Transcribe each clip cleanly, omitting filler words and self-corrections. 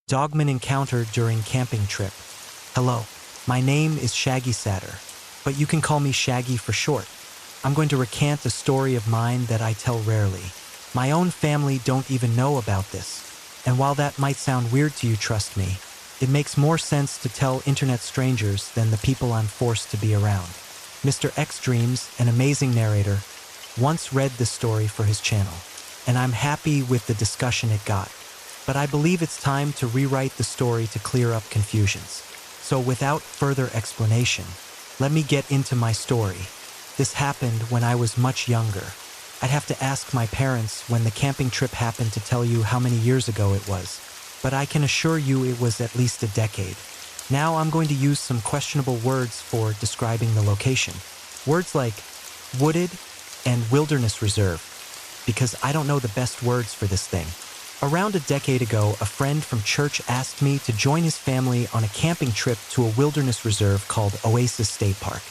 Dogman encounter during camping trip. Hello, my name is Shaggy Satter, but you can call me Shaggy for short. I'm going to recant a story of mine that I tell rarely. My own family don't even know about this. And while that might sound weird to you, trust me, it makes more sense to tell internet strangers than the people I'm forced to be around. Mr. X Dreams, an amazing narrator, once read this story for his channel, and I'm happy with the discussion it got. But I believe it's time to rewrite the story to clear up confusions. So without further explanation, let me get into my story. This happened when I was much younger. I'd have to ask my parents when the camping trip happened to tell you how many years ago it was. But I can assure you it was at least a decade. Now I'm going to use some questionable words for describing the location. Words like wooded and wilderness reserve, because I don't know the best words for this thing. Around a decade ago, a friend from church asked me to join his family on a camping trip to a wilderness reserve called Oasis State Park.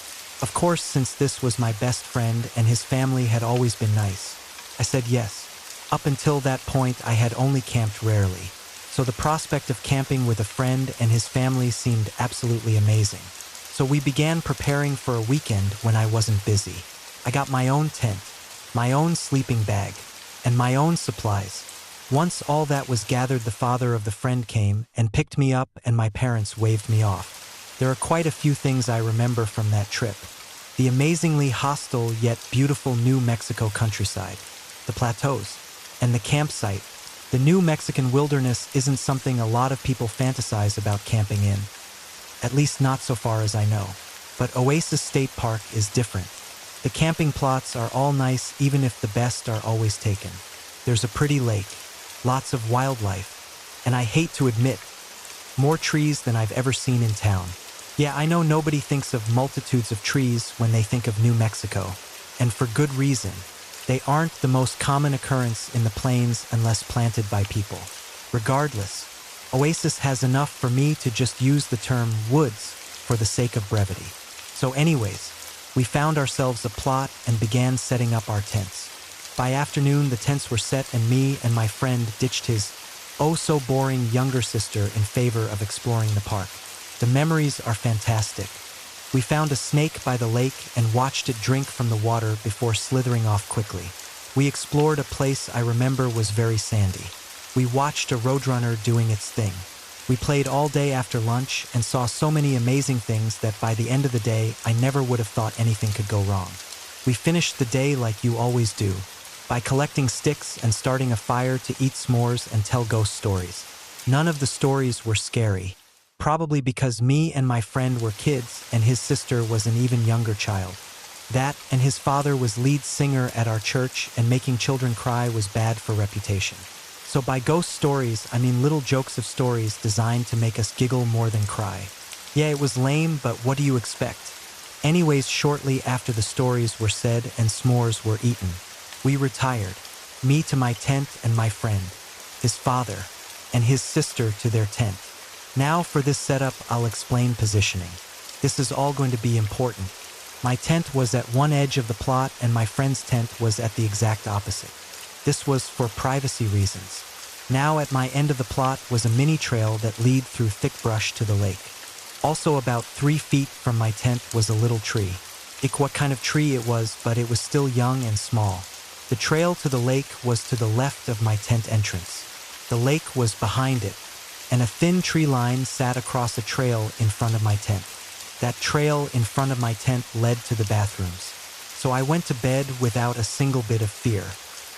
Of course, since this was my best friend and his family had always been nice, I said yes. Up until that point, I had only camped rarely, so the prospect of camping with a friend and his family seemed absolutely amazing. So we began preparing for a weekend when I wasn't busy. I got my own tent, my own sleeping bag, and my own supplies. Once all that was gathered, the father of the friend came and picked me up, and my parents waved me off. There are quite a few things I remember from that trip. The amazingly hostile yet beautiful New Mexico countryside, the plateaus, and the campsite. The New Mexican wilderness isn't something a lot of people fantasize about camping in, at least not so far as I know. But Oasis State Park is different. The camping plots are all nice, even if the best are always taken. There's a pretty lake, lots of wildlife, and I hate to admit, more trees than I've ever seen in town. Yeah, I know nobody thinks of multitudes of trees when they think of New Mexico, and for good reason. They aren't the most common occurrence in the plains unless planted by people. Regardless, Oasis has enough for me to just use the term woods for the sake of brevity. So anyways, we found ourselves a plot and began setting up our tents. By afternoon, the tents were set and me and my friend ditched his oh-so-boring younger sister in favor of exploring the park. The memories are fantastic. We found a snake by the lake and watched it drink from the water before slithering off quickly. We explored a place I remember was very sandy. We watched a roadrunner doing its thing. We played all day after lunch and saw so many amazing things that by the end of the day, I never would have thought anything could go wrong. We finished the day like you always do, by collecting sticks and starting a fire to eat s'mores and tell ghost stories. None of the stories were scary, probably because me and my friend were kids and his sister was an even younger child. That and his father was lead singer at our church, and making children cry was bad for reputation. So by ghost stories, I mean little jokes of stories designed to make us giggle more than cry. Yeah, it was lame, but what do you expect? Anyways, shortly after the stories were said and s'mores were eaten, we retired, me to my tent and my friend, his father, and his sister to their tent. Now for this setup, I'll explain positioning. This is all going to be important. My tent was at one edge of the plot and my friend's tent was at the exact opposite. This was for privacy reasons. Now at my end of the plot was a mini trail that led through thick brush to the lake. Also about 3 feet from my tent was a little tree. What kind of tree it was, but it was still young and small. The trail to the lake was to the left of my tent entrance. The lake was behind it, and a thin tree line sat across a trail in front of my tent. That trail in front of my tent led to the bathrooms. So I went to bed without a single bit of fear.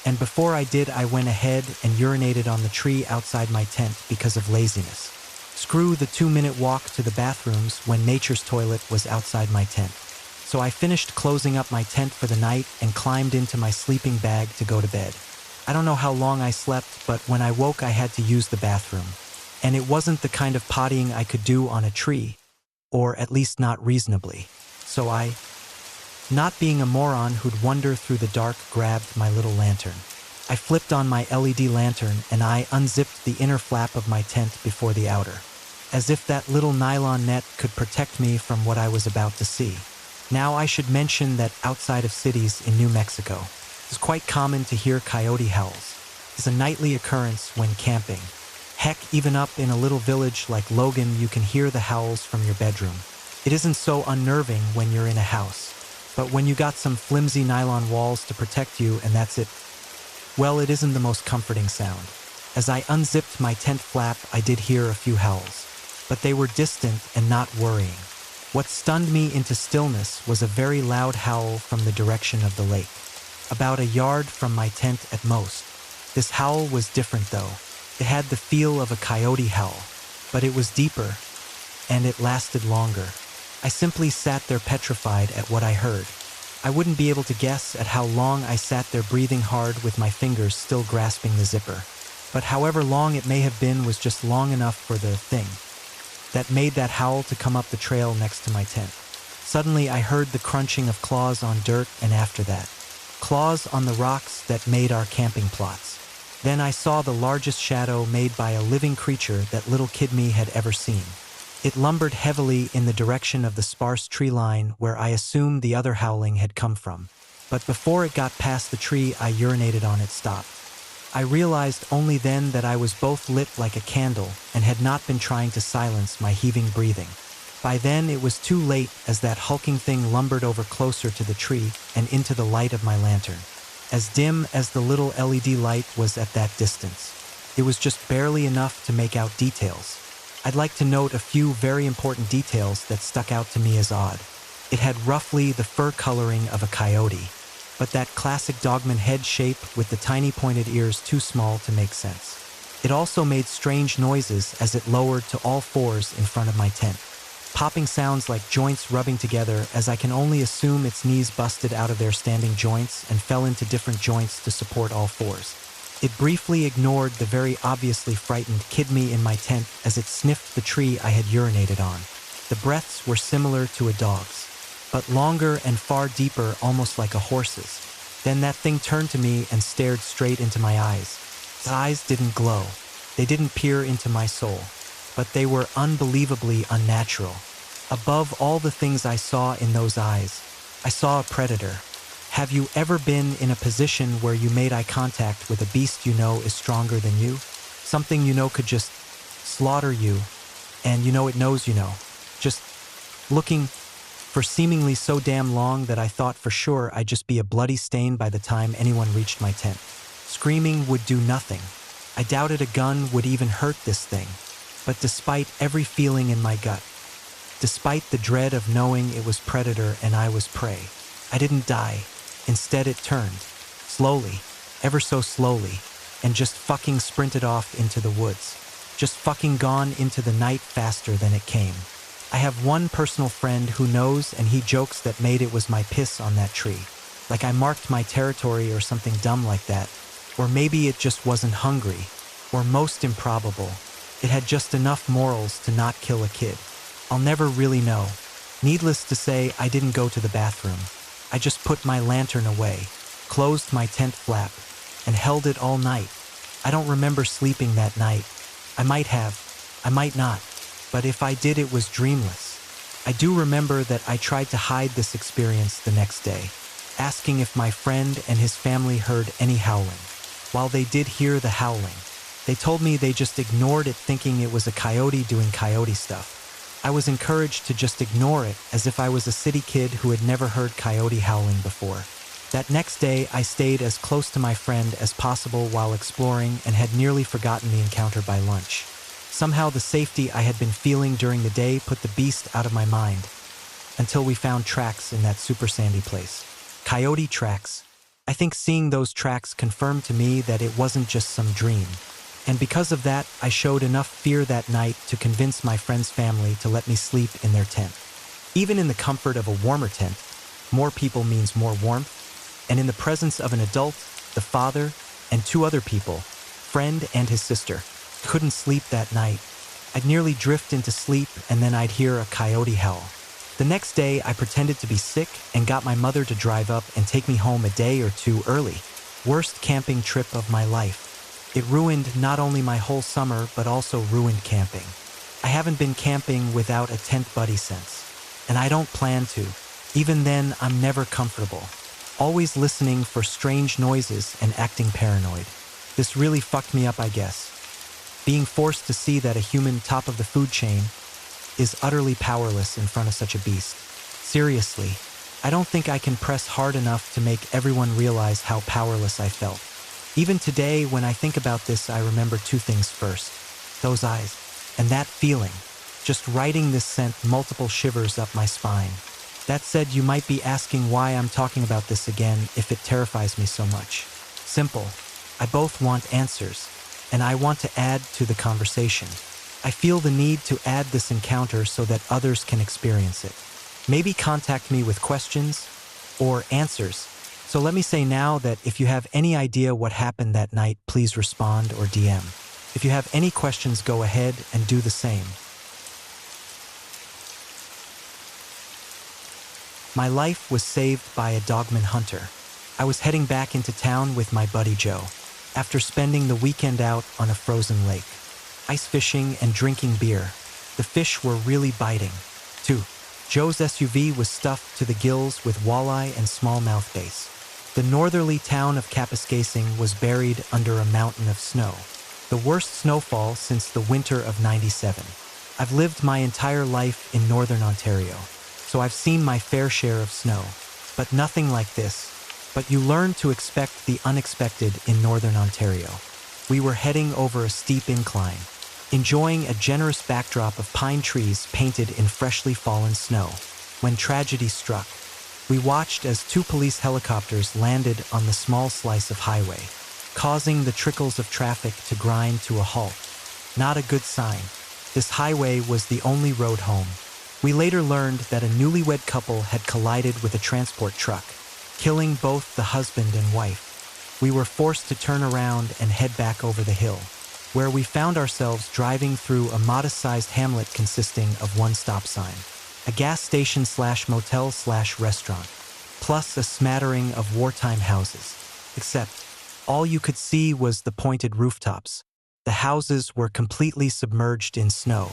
And before I did, I went ahead and urinated on the tree outside my tent because of laziness. Screw the 2-minute walk to the bathrooms when nature's toilet was outside my tent. So I finished closing up my tent for the night and climbed into my sleeping bag to go to bed. I don't know how long I slept, but when I woke I had to use the bathroom. And it wasn't the kind of pottying I could do on a tree, or at least not reasonably. So I, not being a moron who'd wander through the dark, grabbed my little lantern. I flipped on my LED lantern and I unzipped the inner flap of my tent before the outer, as if that little nylon net could protect me from what I was about to see. Now I should mention that outside of cities in New Mexico, it's quite common to hear coyote howls. It's a nightly occurrence when camping. Heck, even up in a little village like Logan, you can hear the howls from your bedroom. It isn't so unnerving when you're in a house. But when you got some flimsy nylon walls to protect you and that's it, well, it isn't the most comforting sound. As I unzipped my tent flap, I did hear a few howls. But they were distant and not worrying. What stunned me into stillness was a very loud howl from the direction of the lake. About a yard from my tent at most. This howl was different though. It had the feel of a coyote howl, but it was deeper, and it lasted longer. I simply sat there petrified at what I heard. I wouldn't be able to guess at how long I sat there breathing hard with my fingers still grasping the zipper. But however long it may have been was just long enough for the thing that made that howl to come up the trail next to my tent. Suddenly I heard the crunching of claws on dirt, and after that, claws on the rocks that made our camping plots. Then I saw the largest shadow made by a living creature that little kid me had ever seen. It lumbered heavily in the direction of the sparse tree line where I assumed the other howling had come from. But before it got past the tree, I urinated on its stop. I realized only then that I was both lit like a candle and had not been trying to silence my heaving breathing. By then it was too late, as that hulking thing lumbered over closer to the tree and into the light of my lantern. As dim as the little LED light was at that distance, it was just barely enough to make out details. I'd like to note a few very important details that stuck out to me as odd. It had roughly the fur coloring of a coyote, but that classic Dogman head shape with the tiny pointed ears too small to make sense. It also made strange noises as it lowered to all fours in front of my tent. Popping sounds like joints rubbing together, as I can only assume its knees busted out of their standing joints and fell into different joints to support all fours. It briefly ignored the very obviously frightened kid me in my tent as it sniffed the tree I had urinated on. The breaths were similar to a dog's, but longer and far deeper, almost like a horse's. Then that thing turned to me and stared straight into my eyes. Its eyes didn't glow. They didn't peer into my soul, but they were unbelievably unnatural. Above all the things I saw in those eyes, I saw a predator. Have you ever been in a position where you made eye contact with a beast you know is stronger than you? Something you know could just slaughter you, and you know it knows you know. Just looking for seemingly so damn long that I thought for sure I'd just be a bloody stain by the time anyone reached my tent. Screaming would do nothing. I doubted a gun would even hurt this thing. But despite every feeling in my gut, despite the dread of knowing it was predator and I was prey, I didn't die. Instead it turned, slowly, ever so slowly, and just fucking sprinted off into the woods. Just fucking gone into the night faster than it came. I have one personal friend who knows, and he jokes that made it was my piss on that tree. Like I marked my territory or something dumb like that. Or maybe it just wasn't hungry. Or most improbable, it had just enough morals to not kill a kid. I'll never really know. Needless to say, I didn't go to the bathroom. I just put my lantern away, closed my tent flap, and held it all night. I don't remember sleeping that night. I might have, I might not, but if I did, it was dreamless. I do remember that I tried to hide this experience the next day, asking if my friend and his family heard any howling. While they did hear the howling, they told me they just ignored it, thinking it was a coyote doing coyote stuff. I was encouraged to just ignore it, as if I was a city kid who had never heard coyote howling before. That next day, I stayed as close to my friend as possible while exploring and had nearly forgotten the encounter by lunch. Somehow the safety I had been feeling during the day put the beast out of my mind, until we found tracks in that super sandy place. Coyote tracks. I think seeing those tracks confirmed to me that it wasn't just some dream. And because of that, I showed enough fear that night to convince my friend's family to let me sleep in their tent. Even in the comfort of a warmer tent, more people means more warmth, and in the presence of an adult, the father, and two other people, friend and his sister, couldn't sleep that night. I'd nearly drift into sleep, and then I'd hear a coyote howl. The next day, I pretended to be sick and got my mother to drive up and take me home a day or two early. Worst camping trip of my life. It ruined not only my whole summer, but also ruined camping. I haven't been camping without a tent buddy since, and I don't plan to. Even then, I'm never comfortable, always listening for strange noises and acting paranoid. This really fucked me up, I guess. Being forced to see that a human top of the food chain is utterly powerless in front of such a beast. Seriously, I don't think I can press hard enough to make everyone realize how powerless I felt. Even today, when I think about this, I remember two things first. Those eyes, and that feeling. Just writing this sent multiple shivers up my spine. That said, you might be asking why I'm talking about this again if it terrifies me so much. Simple. I both want answers, and I want to add to the conversation. I feel the need to add this encounter so that others can experience it. Maybe contact me with questions or answers. So let me say now that if you have any idea what happened that night, please respond or DM. If you have any questions, go ahead and do the same. My life was saved by a Dogman hunter. I was heading back into town with my buddy Joe, after spending the weekend out on a frozen lake, ice fishing and drinking beer. The fish were really biting, too. Joe's SUV was stuffed to the gills with walleye and smallmouth bass. The northerly town of Kapuskasing was buried under a mountain of snow, the worst snowfall since the winter of '97. I've lived my entire life in northern Ontario, so I've seen my fair share of snow, but nothing like this. But you learn to expect the unexpected in northern Ontario. We were heading over a steep incline, enjoying a generous backdrop of pine trees painted in freshly fallen snow, when tragedy struck. We watched as two police helicopters landed on the small slice of highway, causing the trickles of traffic to grind to a halt. Not a good sign. This highway was the only road home. We later learned that a newlywed couple had collided with a transport truck, killing both the husband and wife. We were forced to turn around and head back over the hill, where we found ourselves driving through a modest-sized hamlet consisting of one stop sign, a gas station / motel / restaurant, plus a smattering of wartime houses. Except, all you could see was the pointed rooftops. The houses were completely submerged in snow.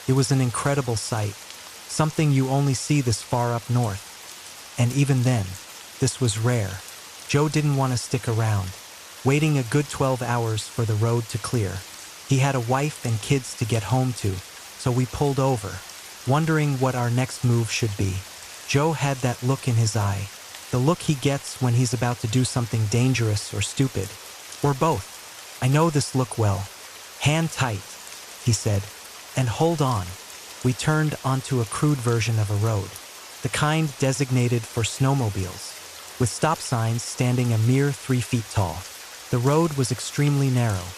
It was an incredible sight, something you only see this far up north. And even then, this was rare. Joe didn't want to stick around, waiting a good 12 hours for the road to clear. He had a wife and kids to get home to, so we pulled over, wondering what our next move should be. Joe had that look in his eye, the look he gets when he's about to do something dangerous or stupid, or both. I know this look well. Hand tight, he said, and hold on. We turned onto a crude version of a road, the kind designated for snowmobiles, with stop signs standing a mere 3 feet tall. The road was extremely narrow.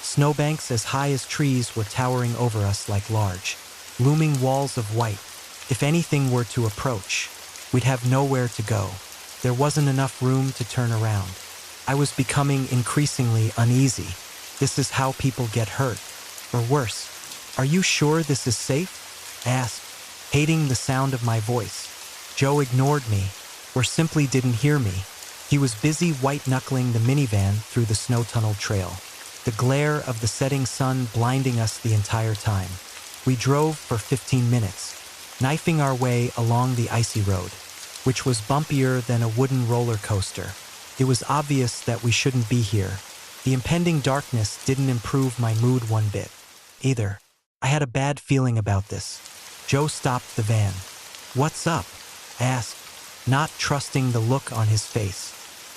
Snowbanks as high as trees were towering over us like large, looming walls of white. If anything were to approach, we'd have nowhere to go. There wasn't enough room to turn around. I was becoming increasingly uneasy. This is how people get hurt. Or worse. Are you sure this is safe? I asked, hating the sound of my voice. Joe ignored me, or simply didn't hear me. He was busy white-knuckling the minivan through the snow-tunneled trail, the glare of the setting sun blinding us the entire time. We drove for 15 minutes, knifing our way along the icy road, which was bumpier than a wooden roller coaster. It was obvious that we shouldn't be here. The impending darkness didn't improve my mood one bit, either. I had a bad feeling about this. Joe stopped the van. "What's up?" I asked, not trusting the look on his face.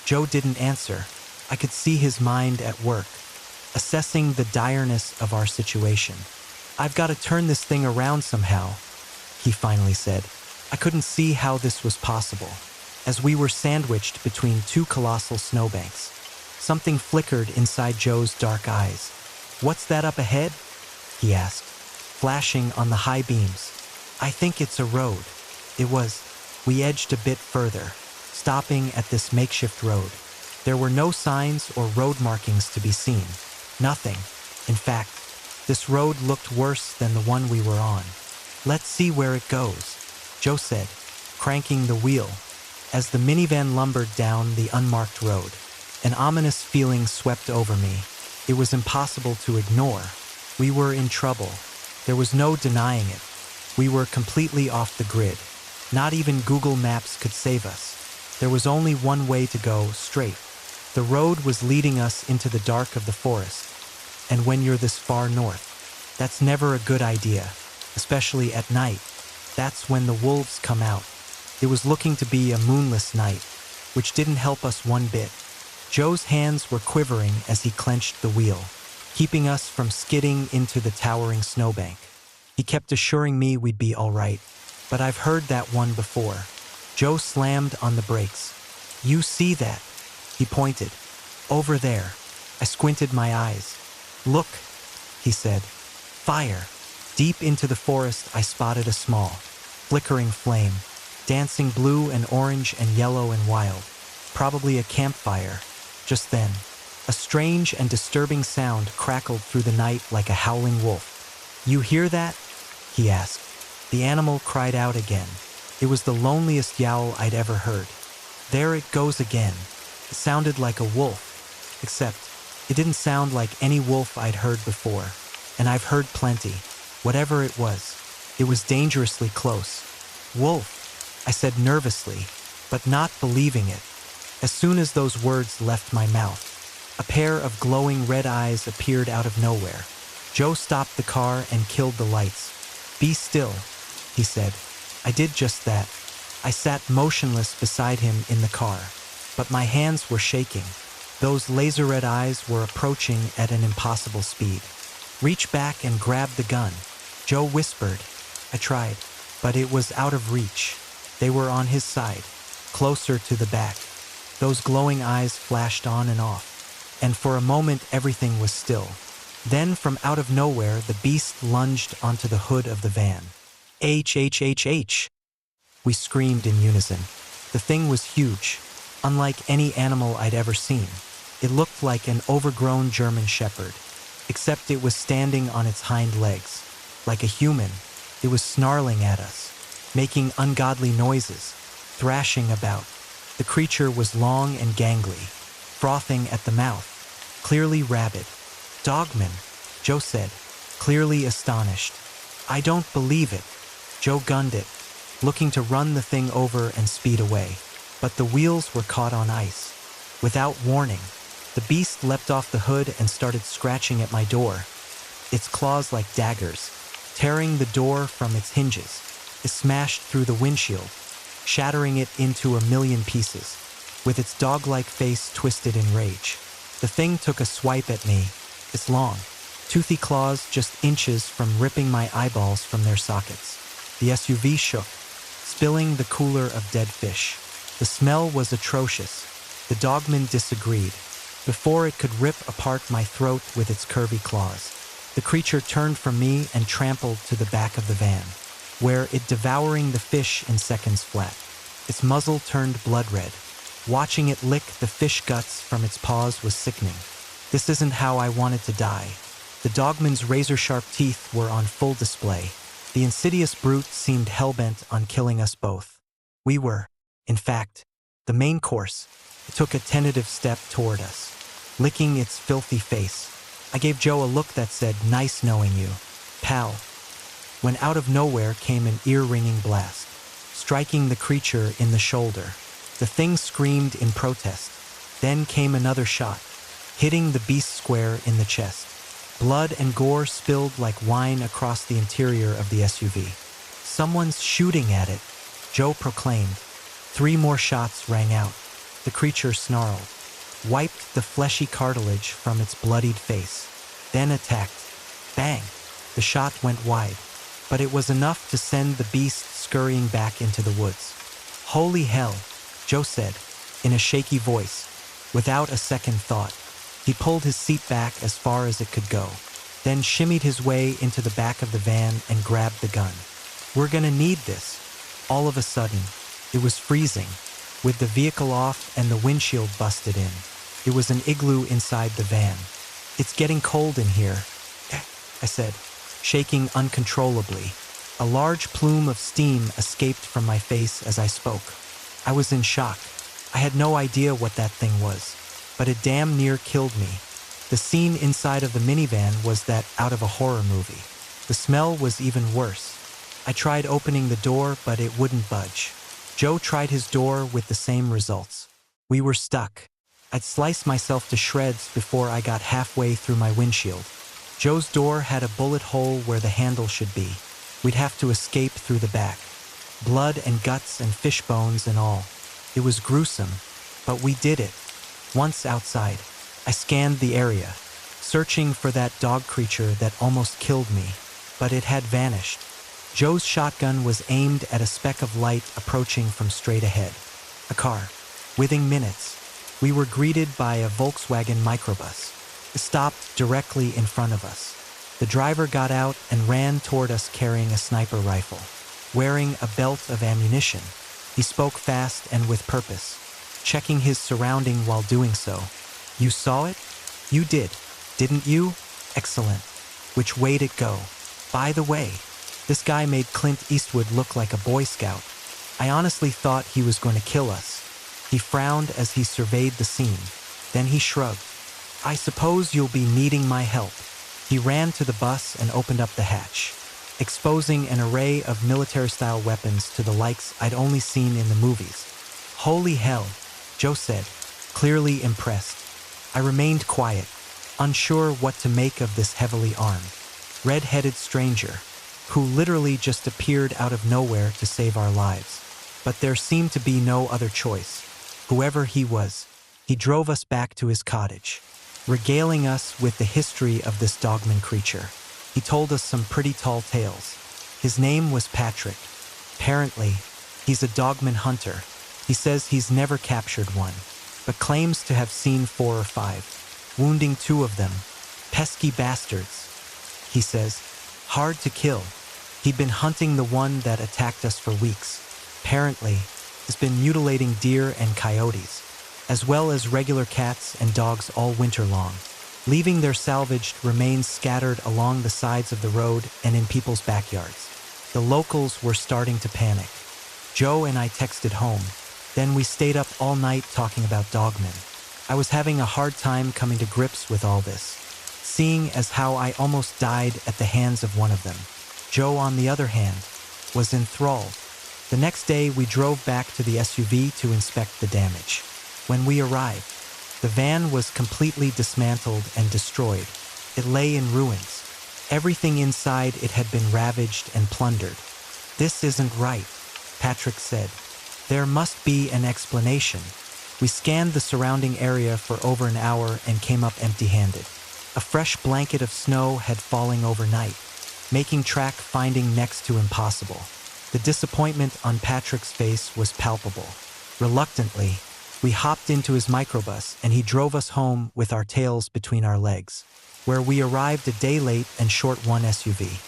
Joe didn't answer. I could see his mind at work, assessing the direness of our situation. "I've got to turn this thing around somehow," he finally said. I couldn't see how this was possible, as we were sandwiched between two colossal snowbanks. Something flickered inside Joe's dark eyes. "What's that up ahead?" he asked, flashing on the high beams. "I think it's a road." It was. We edged a bit further, stopping at this makeshift road. There were no signs or road markings to be seen. Nothing. In fact, this road looked worse than the one we were on. "Let's see where it goes," Joe said, cranking the wheel. As the minivan lumbered down the unmarked road, an ominous feeling swept over me. It was impossible to ignore. We were in trouble. There was no denying it. We were completely off the grid. Not even Google Maps could save us. There was only one way to go, straight. The road was leading us into the dark of the forest. And when you're this far north, that's never a good idea, especially at night. That's when the wolves come out. It was looking to be a moonless night, which didn't help us one bit. Joe's hands were quivering as he clenched the wheel, keeping us from skidding into the towering snowbank. He kept assuring me we'd be all right, but I've heard that one before. Joe slammed on the brakes. "You see that?" He pointed. "Over there." I squinted my eyes. "Look," he said. "Fire." Deep into the forest, I spotted a small, flickering flame, dancing blue and orange and yellow and wild. Probably a campfire. Just then, a strange and disturbing sound crackled through the night like a howling wolf. "You hear that?" he asked. The animal cried out again. It was the loneliest yowl I'd ever heard. There it goes again. It sounded like a wolf, except it didn't sound like any wolf I'd heard before. And I've heard plenty. Whatever it was dangerously close. "Wolf," I said nervously, but not believing it. As soon as those words left my mouth, a pair of glowing red eyes appeared out of nowhere. Joe stopped the car and killed the lights. "Be still," he said. I did just that. I sat motionless beside him in the car, but my hands were shaking. Those laser-red eyes were approaching at an impossible speed. "Reach back and grab the gun," Joe whispered. I tried, but it was out of reach. They were on his side, closer to the back. Those glowing eyes flashed on and off, and for a moment everything was still. Then from out of nowhere the beast lunged onto the hood of the van. H! We screamed in unison. The thing was huge, unlike any animal I'd ever seen. It looked like an overgrown German shepherd, except it was standing on its hind legs. Like a human, it was snarling at us, making ungodly noises, thrashing about. The creature was long and gangly, frothing at the mouth, clearly rabid. "Dogman," Joe said, clearly astonished. "I don't believe it." Joe gunned it, looking to run the thing over and speed away, but the wheels were caught on ice. Without warning, the beast leapt off the hood and started scratching at my door, its claws like daggers, tearing the door from its hinges. It smashed through the windshield, shattering it into a million pieces, with its dog-like face twisted in rage. The thing took a swipe at me, its long, toothy claws just inches from ripping my eyeballs from their sockets. The SUV shook, spilling the cooler of dead fish. The smell was atrocious. The Dogman disagreed. Before it could rip apart my throat with its curvy claws, the creature turned from me and trampled to the back of the van, where it devouring the fish in seconds flat. Its muzzle turned blood red. Watching it lick the fish guts from its paws was sickening. This isn't how I wanted to die. The Dogman's razor-sharp teeth were on full display. The insidious brute seemed hell-bent on killing us both. We were, in fact, the main course. It took a tentative step toward us, licking its filthy face. I gave Joe a look that said, "Nice knowing you, pal," when out of nowhere came an ear-ringing blast, striking the creature in the shoulder. The thing screamed in protest. Then came another shot, hitting the beast square in the chest. Blood and gore spilled like wine across the interior of the SUV. "Someone's shooting at it," Joe proclaimed. 3 more shots rang out. The creature snarled, wiped the fleshy cartilage from its bloodied face, then attacked. Bang! The shot went wide, but it was enough to send the beast scurrying back into the woods. "Holy hell," Joe said, in a shaky voice, without a second thought. He pulled his seat back as far as it could go, then shimmied his way into the back of the van and grabbed the gun. "We're gonna need this." All of a sudden, it was freezing, with the vehicle off and the windshield busted in. It was an igloo inside the van. "It's getting cold in here," I said, shaking uncontrollably. A large plume of steam escaped from my face as I spoke. I was in shock. I had no idea what that thing was, but it damn near killed me. The scene inside of the minivan was that out of a horror movie. The smell was even worse. I tried opening the door, but it wouldn't budge. Joe tried his door with the same results. We were stuck. I'd sliced myself to shreds before I got halfway through my windshield. Joe's door had a bullet hole where the handle should be. We'd have to escape through the back. Blood and guts and fish bones and all. It was gruesome, but we did it. Once outside, I scanned the area, searching for that dog creature that almost killed me, but it had vanished. Joe's shotgun was aimed at a speck of light approaching from straight ahead. A car. Within minutes, we were greeted by a Volkswagen microbus. It stopped directly in front of us. The driver got out and ran toward us carrying a sniper rifle. Wearing a belt of ammunition, he spoke fast and with purpose, checking his surrounding while doing so. "You saw it? You did, didn't you? Excellent. Which way'd it go? By the way, this guy made Clint Eastwood look like a Boy Scout. I honestly thought he was going to kill us." He frowned as he surveyed the scene. Then he shrugged. "I suppose you'll be needing my help." He ran to the bus and opened up the hatch, exposing an array of military-style weapons to the likes I'd only seen in the movies. "Holy hell," Joe said, clearly impressed. I remained quiet, unsure what to make of this heavily armed, red-headed stranger, who literally just appeared out of nowhere to save our lives. But there seemed to be no other choice. Whoever he was, he drove us back to his cottage, regaling us with the history of this Dogman creature. He told us some pretty tall tales. His name was Patrick. Apparently, he's a Dogman hunter. He says he's never captured one, but claims to have seen 4 or 5, wounding 2 of them. Pesky bastards, he says. Hard to kill. He'd been hunting the one that attacked us for weeks. Apparently, he's been mutilating deer and coyotes, as well as regular cats and dogs all winter long, leaving their salvaged remains scattered along the sides of the road and in people's backyards. The locals were starting to panic. Joe and I texted home. Then we stayed up all night talking about Dogman. I was having a hard time coming to grips with all this, seeing as how I almost died at the hands of one of them. Joe, on the other hand, was enthralled. The next day, we drove back to the SUV to inspect the damage. When we arrived, the van was completely dismantled and destroyed. It lay in ruins. Everything inside it had been ravaged and plundered. "This isn't right," Patrick said. "There must be an explanation." We scanned the surrounding area for over an hour and came up empty-handed. A fresh blanket of snow had fallen overnight, making track finding next to impossible. The disappointment on Patrick's face was palpable. Reluctantly, we hopped into his microbus and he drove us home with our tails between our legs, where we arrived a day late and short one SUV.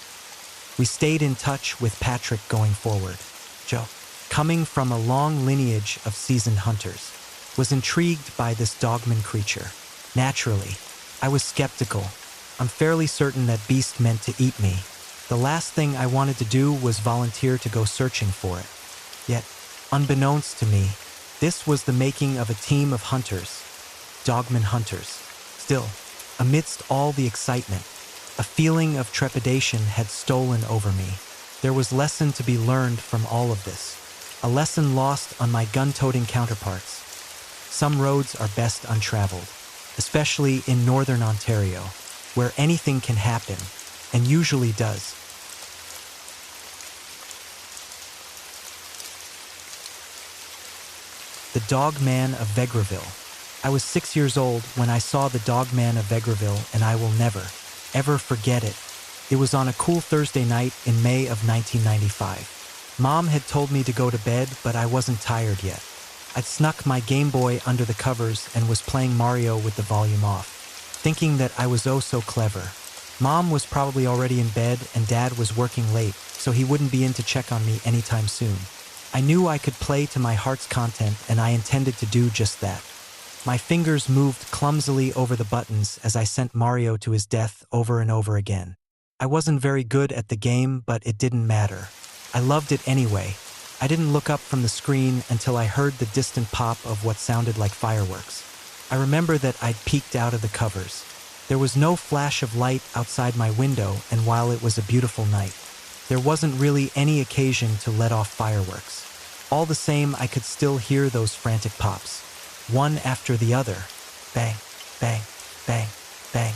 We stayed in touch with Patrick going forward. Joe, coming from a long lineage of seasoned hunters, was intrigued by this Dogman creature. Naturally, I was skeptical. I'm fairly certain that beast meant to eat me. The last thing I wanted to do was volunteer to go searching for it. Yet, unbeknownst to me, this was the making of a team of hunters, Dogman hunters. Still, amidst all the excitement, a feeling of trepidation had stolen over me. There was lesson to be learned from all of this, a lesson lost on my gun-toting counterparts. Some roads are best untraveled, especially in northern Ontario, where anything can happen, and usually does. The Dogman of Vegreville. I was 6 years old when I saw the Dogman of Vegreville, and I will never, ever forget it. It was on a cool Thursday night in May of 1995. Mom had told me to go to bed, but I wasn't tired yet. I'd snuck my Game Boy under the covers and was playing Mario with the volume off, thinking that I was oh so clever. Mom was probably already in bed and Dad was working late, so he wouldn't be in to check on me anytime soon. I knew I could play to my heart's content, and I intended to do just that. My fingers moved clumsily over the buttons as I sent Mario to his death over and over again. I wasn't very good at the game, but it didn't matter. I loved it anyway. I didn't look up from the screen until I heard the distant pop of what sounded like fireworks. I remember that I'd peeked out of the covers. There was no flash of light outside my window, and while it was a beautiful night, there wasn't really any occasion to let off fireworks. All the same, I could still hear those frantic pops, one after the other. Bang, bang, bang, bang.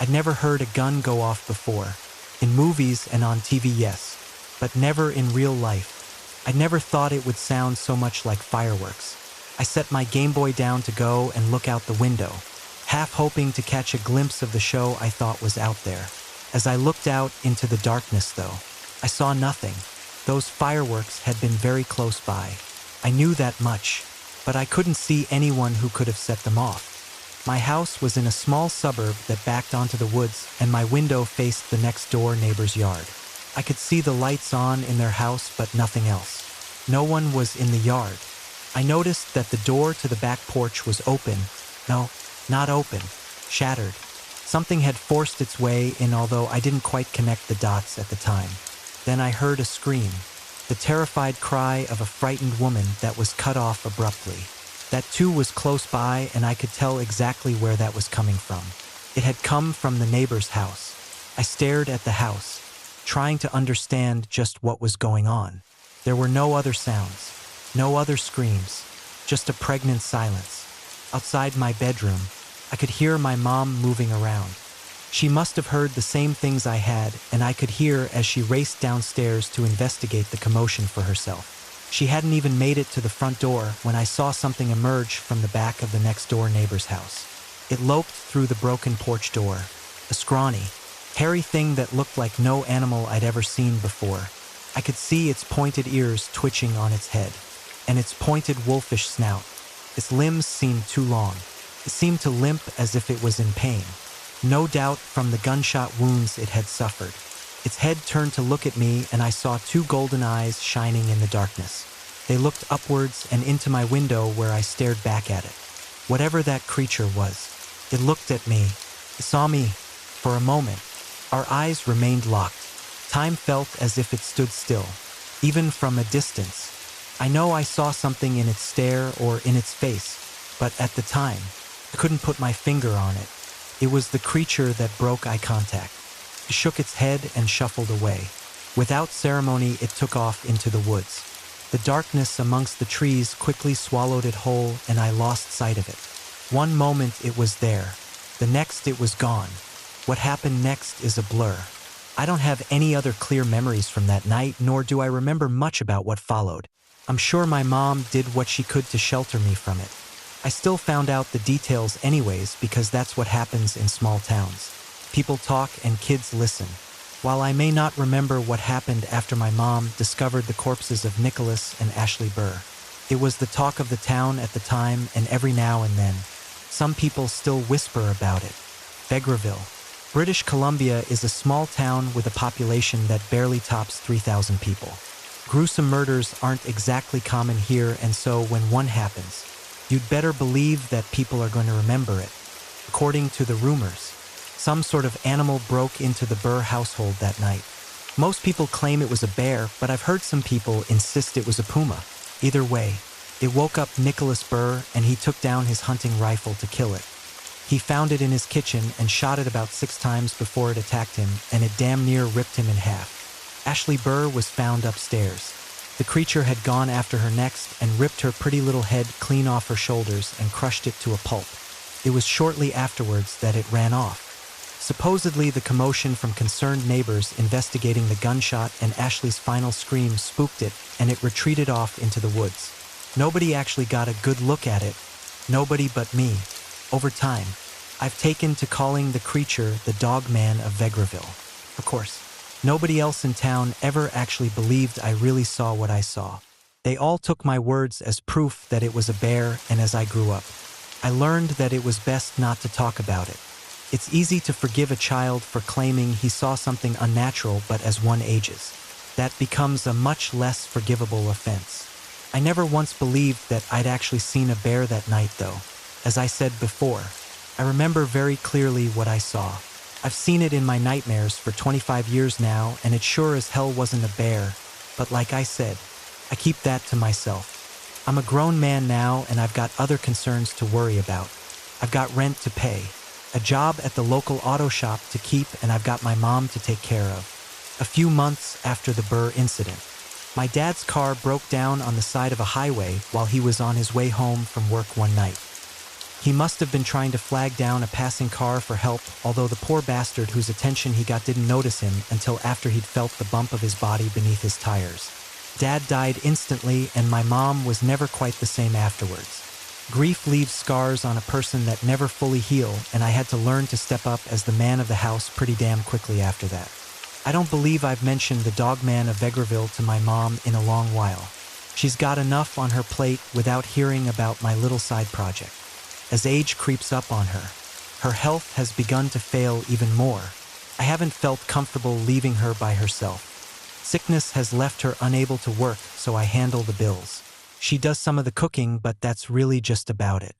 I'd never heard a gun go off before. In movies and on TV, yes, but never in real life. I never thought it would sound so much like fireworks. I set my Game Boy down to go and look out the window, half hoping to catch a glimpse of the show I thought was out there. As I looked out into the darkness, though, I saw nothing. Those fireworks had been very close by. I knew that much, but I couldn't see anyone who could have set them off. My house was in a small suburb that backed onto the woods, and my window faced the next door neighbor's yard. I could see the lights on in their house, but nothing else. No one was in the yard. I noticed that the door to the back porch was open. No, not open, shattered. Something had forced its way in, although I didn't quite connect the dots at the time. Then I heard a scream, the terrified cry of a frightened woman that was cut off abruptly. That too was close by, and I could tell exactly where that was coming from. It had come from the neighbor's house. I stared at the house, trying to understand just what was going on. There were no other sounds, no other screams, just a pregnant silence. Outside my bedroom, I could hear my mom moving around. She must have heard the same things I had, and I could hear as she raced downstairs to investigate the commotion for herself. She hadn't even made it to the front door when I saw something emerge from the back of the next-door neighbor's house. It loped through the broken porch door, a scrawny, hairy thing that looked like no animal I'd ever seen before. I could see its pointed ears twitching on its head, and its pointed wolfish snout. Its limbs seemed too long. It seemed to limp as if it was in pain, no doubt from the gunshot wounds it had suffered. Its head turned to look at me, and I saw two golden eyes shining in the darkness. They looked upwards and into my window where I stared back at it. Whatever that creature was, it looked at me. It saw me. For a moment, our eyes remained locked. Time felt as if it stood still, even from a distance. I know I saw something in its stare or in its face, but at the time, I couldn't put my finger on it. It was the creature that broke eye contact. It shook its head and shuffled away. Without ceremony, it took off into the woods. The darkness amongst the trees quickly swallowed it whole, and I lost sight of it. One moment it was there. The next it was gone. What happened next is a blur. I don't have any other clear memories from that night, nor do I remember much about what followed. I'm sure my mom did what she could to shelter me from it. I still found out the details anyways, because that's what happens in small towns. People talk and kids listen. While I may not remember what happened after my mom discovered the corpses of Nicholas and Ashley Burr, it was the talk of the town at the time, and every now and then, some people still whisper about it. Vegreville, British Columbia is a small town with a population that barely tops 3,000 people. Gruesome murders aren't exactly common here, and so when one happens, you'd better believe that people are going to remember it. According to the rumors, some sort of animal broke into the Burr household that night. Most people claim it was a bear, but I've heard some people insist it was a puma. Either way, it woke up Nicholas Burr, and he took down his hunting rifle to kill it. He found it in his kitchen and shot it about 6 times before it attacked him, and it damn near ripped him in half. Ashley Burr was found upstairs. The creature had gone after her next and ripped her pretty little head clean off her shoulders and crushed it to a pulp. It was shortly afterwards that it ran off. Supposedly, the commotion from concerned neighbors investigating the gunshot and Ashley's final scream spooked it, and it retreated off into the woods. Nobody actually got a good look at it. Nobody but me. Over time, I've taken to calling the creature the Dogman of Vegreville. Of course, nobody else in town ever actually believed I really saw what I saw. They all took my words as proof that it was a bear, and as I grew up, I learned that it was best not to talk about it. It's easy to forgive a child for claiming he saw something unnatural, but as one ages, that becomes a much less forgivable offense. I never once believed that I'd actually seen a bear that night, though. As I said before, I remember very clearly what I saw. I've seen it in my nightmares for 25 years now, and it sure as hell wasn't a bear. But like I said, I keep that to myself. I'm a grown man now, and I've got other concerns to worry about. I've got rent to pay, a job at the local auto shop to keep, and I've got my mom to take care of. A few months after the Burr incident, my dad's car broke down on the side of a highway while he was on his way home from work one night. He must have been trying to flag down a passing car for help, although the poor bastard whose attention he got didn't notice him until after he'd felt the bump of his body beneath his tires. Dad died instantly, and my mom was never quite the same afterwards. Grief leaves scars on a person that never fully heal, and I had to learn to step up as the man of the house pretty damn quickly after that. I don't believe I've mentioned the Dogman of Vegreville to my mom in a long while. She's got enough on her plate without hearing about my little side project. As age creeps up on her, her health has begun to fail even more. I haven't felt comfortable leaving her by herself. Sickness has left her unable to work, so I handle the bills. She does some of the cooking, but that's really just about it.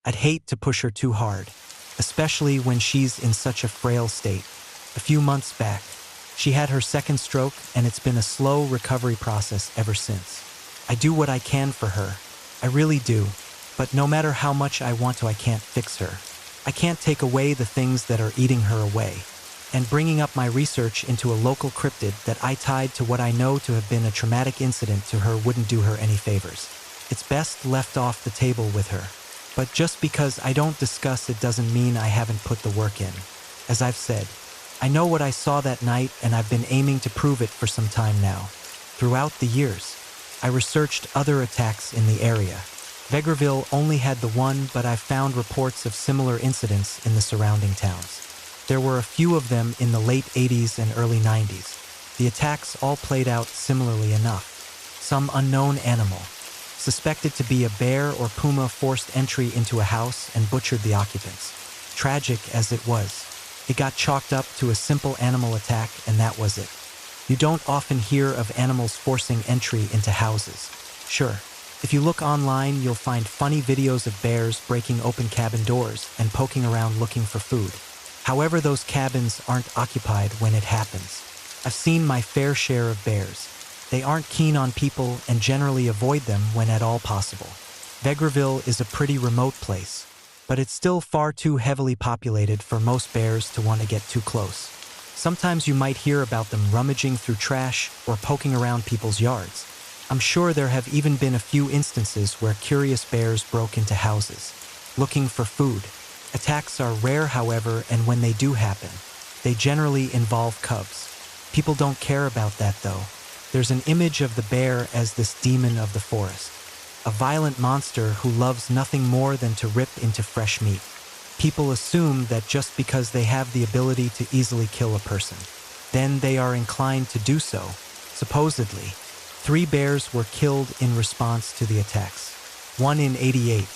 I'd hate to push her too hard, especially when she's in such a frail state. A few months back, she had her second stroke, and it's been a slow recovery process ever since. I do what I can for her. I really do. But no matter how much I want to, I can't fix her. I can't take away the things that are eating her away. And bringing up my research into a local cryptid that I tied to what I know to have been a traumatic incident to her wouldn't do her any favors. It's best left off the table with her. But just because I don't discuss it doesn't mean I haven't put the work in. As I've said, I know what I saw that night, and I've been aiming to prove it for some time now. Throughout the years, I researched other attacks in the area. Vegreville only had the one, but I've found reports of similar incidents in the surrounding towns. There were a few of them in the late 80s and early 90s. The attacks all played out similarly enough. Some unknown animal, suspected to be a bear or puma, forced entry into a house and butchered the occupants. Tragic as it was, it got chalked up to a simple animal attack, and that was it. You don't often hear of animals forcing entry into houses. Sure, if you look online, you'll find funny videos of bears breaking open cabin doors and poking around looking for food. However, those cabins aren't occupied when it happens. I've seen my fair share of bears. They aren't keen on people and generally avoid them when at all possible. Vegreville is a pretty remote place, but it's still far too heavily populated for most bears to want to get too close. Sometimes you might hear about them rummaging through trash or poking around people's yards. I'm sure there have even been a few instances where curious bears broke into houses, looking for food. Attacks are rare, however, and when they do happen, they generally involve cubs. People don't care about that, though. There's an image of the bear as this demon of the forest, a violent monster who loves nothing more than to rip into fresh meat. People assume that just because they have the ability to easily kill a person, then they are inclined to do so. Supposedly, 3 bears were killed in response to the attacks. One in 88,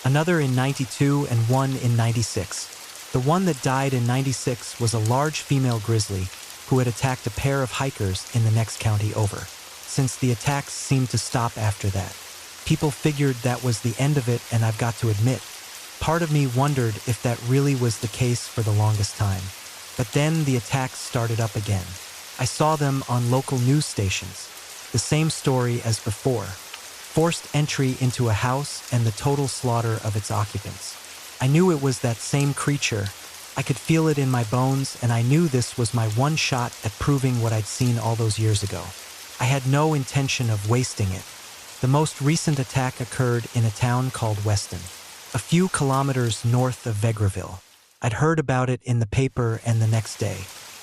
another in 92, and one in 96. The one that died in 96 was a large female grizzly who had attacked a pair of hikers in the next county over. Since the attacks seemed to stop after that, people figured that was the end of it, and I've got to admit, part of me wondered if that really was the case for the longest time. But then the attacks started up again. I saw them on local news stations. The same story as before. Forced entry into a house and the total slaughter of its occupants. I knew it was that same creature. I could feel it in my bones, and I knew this was my one shot at proving what I'd seen all those years ago. I had no intention of wasting it. The most recent attack occurred in a town called Weston, a few kilometers north of Vegreville. I'd heard about it in the paper, and the next day,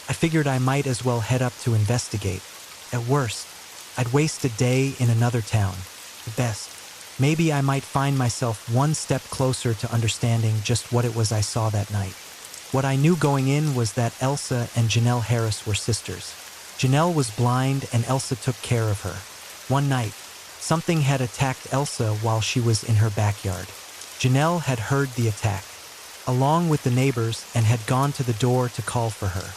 I figured I might as well head up to investigate. At worst, I'd waste a day in another town. At best, maybe I might find myself one step closer to understanding just what it was I saw that night. What I knew going in was that Elsa and Janelle Harris were sisters. Janelle was blind, and Elsa took care of her. One night, something had attacked Elsa while she was in her backyard. Janelle had heard the attack, along with the neighbors, and had gone to the door to call for her.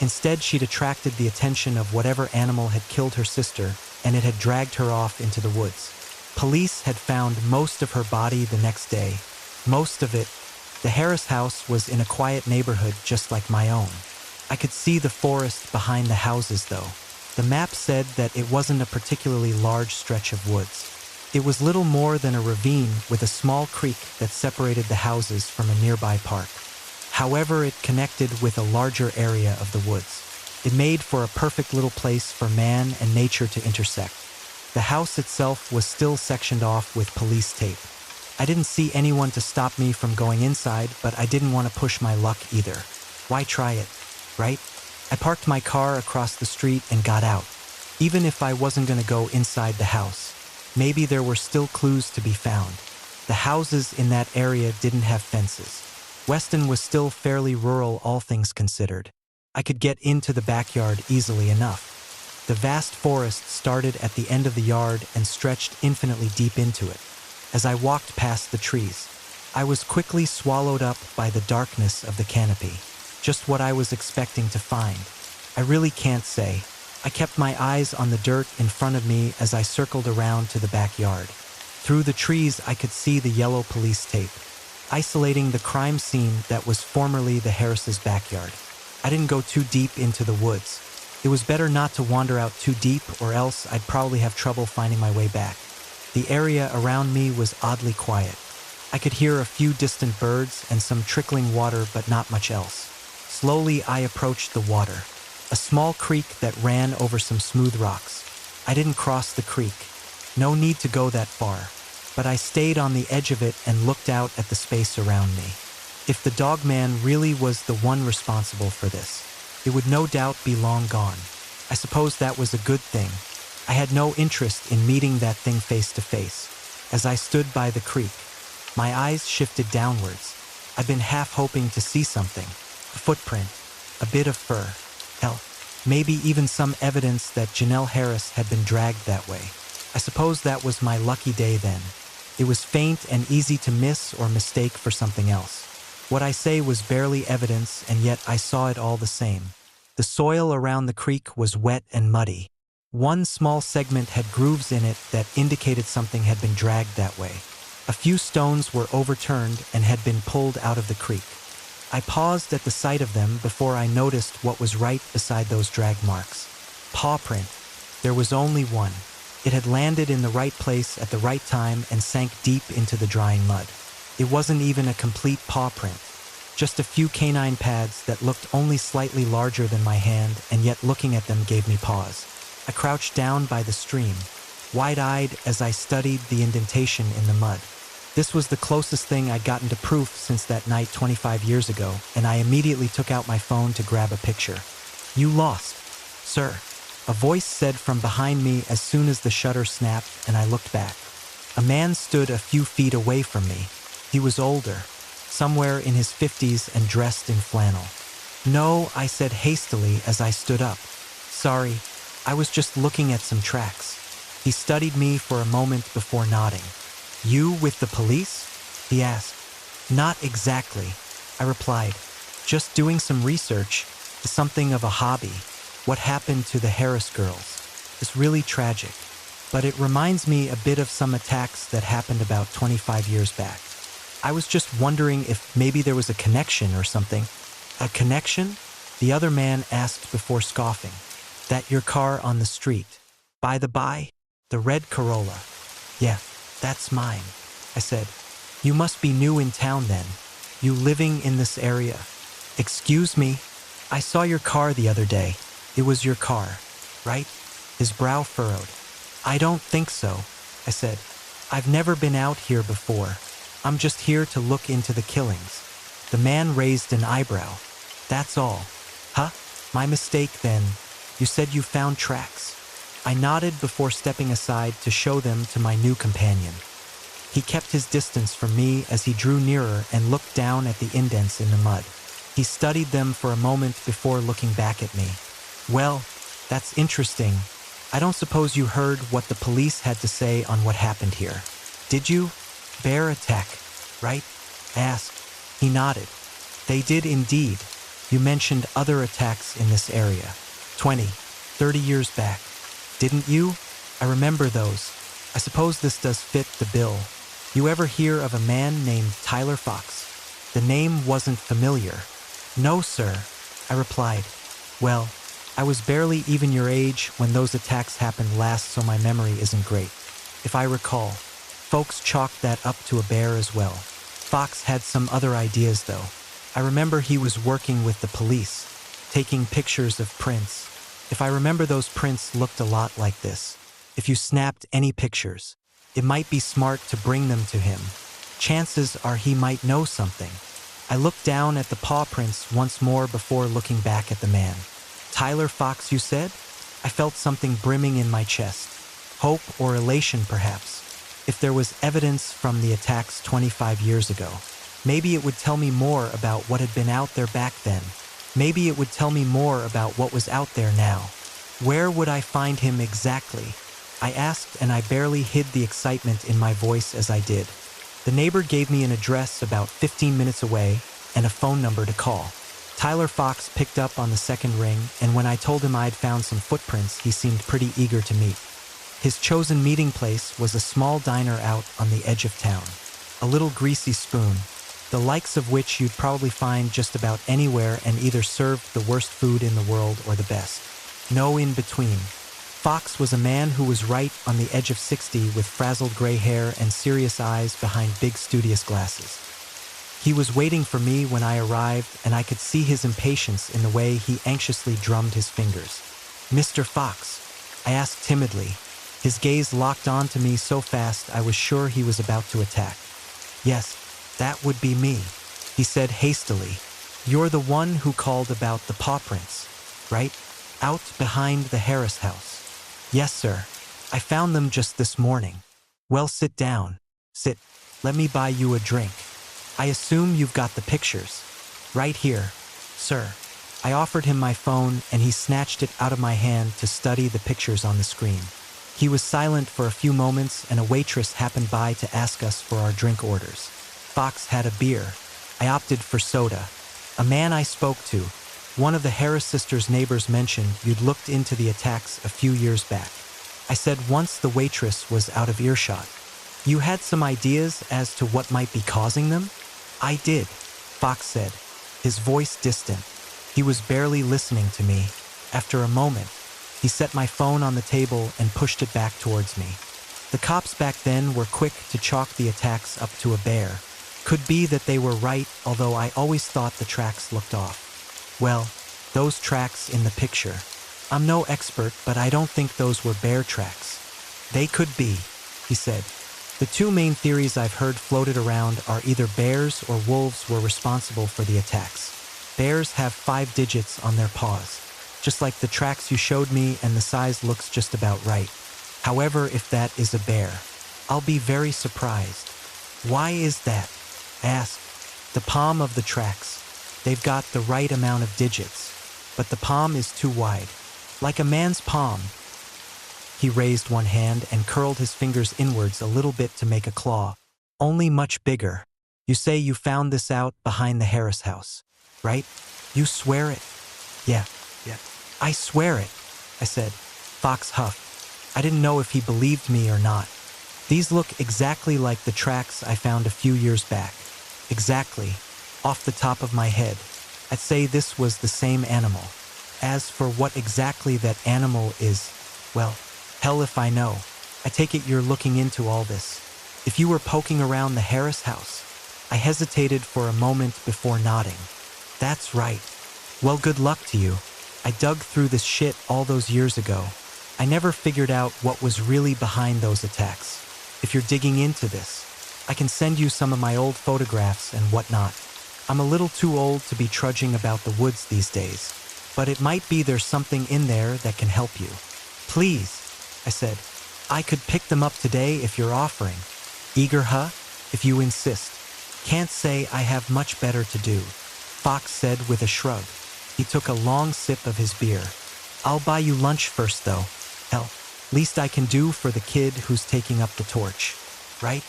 Instead, she'd attracted the attention of whatever animal had killed her sister, and it had dragged her off into the woods. Police had found most of her body the next day. Most of it. The Harris house was in a quiet neighborhood just like my own. I could see the forest behind the houses, though. The map said that it wasn't a particularly large stretch of woods. It was little more than a ravine with a small creek that separated the houses from a nearby park. However, it connected with a larger area of the woods. It made for a perfect little place for man and nature to intersect. The house itself was still sectioned off with police tape. I didn't see anyone to stop me from going inside, but I didn't want to push my luck either. Why try it, right? I parked my car across the street and got out. Even if I wasn't going to go inside the house, maybe there were still clues to be found. The houses in that area didn't have fences. Weston was still fairly rural, all things considered. I could get into the backyard easily enough. The vast forest started at the end of the yard and stretched infinitely deep into it. As I walked past the trees, I was quickly swallowed up by the darkness of the canopy. Just what I was expecting to find. I really can't say. I kept my eyes on the dirt in front of me as I circled around to the backyard. Through the trees, I could see the yellow police tape, isolating the crime scene that was formerly the Harris's backyard. I didn't go too deep into the woods. It was better not to wander out too deep, or else I'd probably have trouble finding my way back. The area around me was oddly quiet. I could hear a few distant birds and some trickling water, but not much else. Slowly, I approached the water, a small creek that ran over some smooth rocks. I didn't cross the creek. No need to go that far, but I stayed on the edge of it and looked out at the space around me. If the Dogman really was the one responsible for this, it would no doubt be long gone. I suppose that was a good thing. I had no interest in meeting that thing face to face. As I stood by the creek, my eyes shifted downwards. I'd been half hoping to see something. A footprint, a bit of fur. Hell, maybe even some evidence that Janelle Harris had been dragged that way. I suppose that was my lucky day then. It was faint and easy to miss or mistake for something else. What I say was barely evidence, and yet I saw it all the same. The soil around the creek was wet and muddy. One small segment had grooves in it that indicated something had been dragged that way. A few stones were overturned and had been pulled out of the creek. I paused at the sight of them before I noticed what was right beside those drag marks. Paw print. There was only one. It had landed in the right place at the right time and sank deep into the drying mud. It wasn't even a complete paw print. Just a few canine pads that looked only slightly larger than my hand, and yet looking at them gave me pause. I crouched down by the stream, wide-eyed as I studied the indentation in the mud. This was the closest thing I'd gotten to proof since that night 25 years ago, and I immediately took out my phone to grab a picture. "You lost, sir," a voice said from behind me as soon as the shutter snapped and I looked back. A man stood a few feet away from me. He was older, somewhere in his 50s and dressed in flannel. "No," I said hastily as I stood up. "Sorry, I was just looking at some tracks." He studied me for a moment before nodding. "You with the police?" he asked. "Not exactly," I replied. "Just doing some research, something of a hobby. What happened to the Harris girls is really tragic, but it reminds me a bit of some attacks that happened about 25 years back. I was just wondering if maybe there was a connection or something." "A connection?" the other man asked before scoffing. "That your car on the street. By the by, the red Corolla." "Yeah, that's mine," I said. "You must be new in town then. You living in this area?" "Excuse me, I saw your car the other day. It was your car, right?" His brow furrowed. "I don't think so," I said. "I've never been out here before. I'm just here to look into the killings." The man raised an eyebrow. "That's all." "Huh? My mistake then. You said you found tracks." I nodded before stepping aside to show them to my new companion. He kept his distance from me as he drew nearer and looked down at the indents in the mud. He studied them for a moment before looking back at me. "Well, that's interesting. I don't suppose you heard what the police had to say on what happened here. Did you? Bear attack, right?" I asked. He nodded. "They did indeed. You mentioned other attacks in this area. 20, 30 years back. Didn't you? I remember those. I suppose this does fit the bill. You ever hear of a man named Tyler Fox?" The name wasn't familiar. "No, sir," I replied. "Well, I was barely even your age when those attacks happened last, so my memory isn't great. If I recall, folks chalked that up to a bear as well. Fox had some other ideas, though. I remember he was working with the police, taking pictures of prints. If I remember, those prints looked a lot like this. If you snapped any pictures, it might be smart to bring them to him. Chances are he might know something. I looked down at the paw prints once more before looking back at the man. Tyler Fox, you said? I felt something brimming in my chest. Hope or elation, perhaps. If there was evidence from the attacks 25 years ago, maybe it would tell me more about what had been out there back then. Maybe it would tell me more about what was out there now. Where would I find him exactly? I asked, and I barely hid the excitement in my voice as I did. The neighbor gave me an address about 15 minutes away and a phone number to call. Tyler Fox picked up on the second ring, and when I told him I'd found some footprints, he seemed pretty eager to meet. His chosen meeting place was a small diner out on the edge of town. A little greasy spoon, the likes of which you'd probably find just about anywhere, and either served the worst food in the world or the best. No in between. Fox was a man who was right on the edge of 60 with frazzled gray hair and serious eyes behind big studious glasses. He was waiting for me when I arrived, and I could see his impatience in the way he anxiously drummed his fingers. "Mr. Fox?" I asked timidly. His gaze locked onto me so fast I was sure he was about to attack. "Yes, that would be me," he said hastily. "You're the one who called about the paw prints, right? Out behind the Harris house." "Yes, sir. I found them just this morning." "Well, sit down. Sit. Let me buy you a drink. I assume you've got the pictures." "Right here, sir." I offered him my phone, and he snatched it out of my hand to study the pictures on the screen. He was silent for a few moments, and a waitress happened by to ask us for our drink orders. Fox had a beer. I opted for soda. A man I spoke to, one of the Harris sisters' neighbors, mentioned you'd looked into the attacks a few years back. I said once the waitress was out of earshot. "You had some ideas as to what might be causing them?" "I did," Fox said, his voice distant. He was barely listening to me. After a moment, he set my phone on the table and pushed it back towards me. "The cops back then were quick to chalk the attacks up to a bear. Could be that they were right, although I always thought the tracks looked off. Well, those tracks in the picture. I'm no expert, but I don't think those were bear tracks." "They could be," he said. "The two main theories I've heard floated around are either bears or wolves were responsible for the attacks. Bears have 5 digits on their paws, just like the tracks you showed me, and the size looks just about right. However, if that is a bear, I'll be very surprised." "Why is that?" I asked. "The palm of the tracks. They've got the right amount of digits, but the palm is too wide. Like a man's palm." He raised one hand and curled his fingers inwards a little bit to make a claw. "Only much bigger. You say you found this out behind the Harris house, right? You swear it?" Yeah. "I swear it," I said. Fox huffed. I didn't know if he believed me or not. "These look exactly like the tracks I found a few years back. Exactly. Off the top of my head, I'd say this was the same animal. As for what exactly that animal is, well, hell if I know. I take it you're looking into all this. If you were poking around the Harris house." I hesitated for a moment before nodding. "That's right." "Well, good luck to you. I dug through this shit all those years ago. I never figured out what was really behind those attacks. If you're digging into this, I can send you some of my old photographs and whatnot. I'm a little too old to be trudging about the woods these days, but it might be there's something in there that can help you." "Please," I said. "I could pick them up today if you're offering." "Eager, huh? If you insist. Can't say I have much better to do," Fox said with a shrug. He took a long sip of his beer. "I'll buy you lunch first, though. Hell, least I can do for the kid who's taking up the torch. Right?